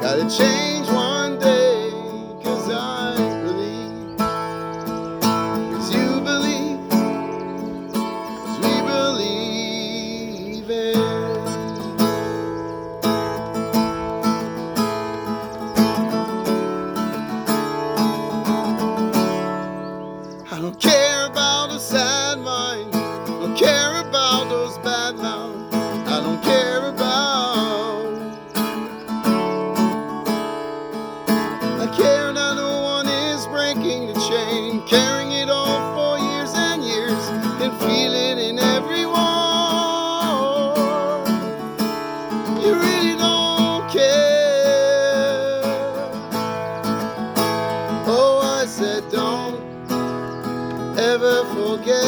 Gotta change one day, 'cause I believe. 'Cause you believe, 'cause we believe it. I don't care about a sad mind, don't care about those bad mouths. I don't care about. I care that no one is breaking the chain, carrying it all for years and years, and feel it in everyone. You really don't care. Oh, I said don't ever forget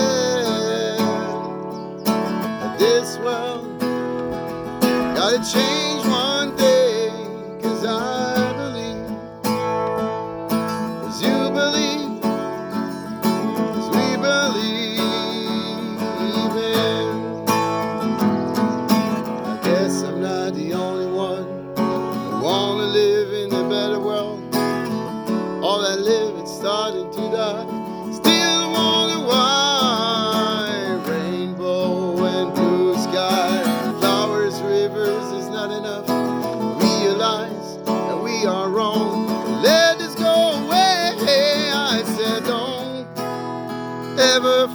that this world gotta change one day, 'cause I believe, 'cause you believe, 'cause we believe it. I guess I'm not the only one who wanna live in a better world. All that live, it's starting to die. Still wanna white rainbow and blue sky, flowers, rivers is not enough. Realize that we are wrong. Let this go away. I said don't ever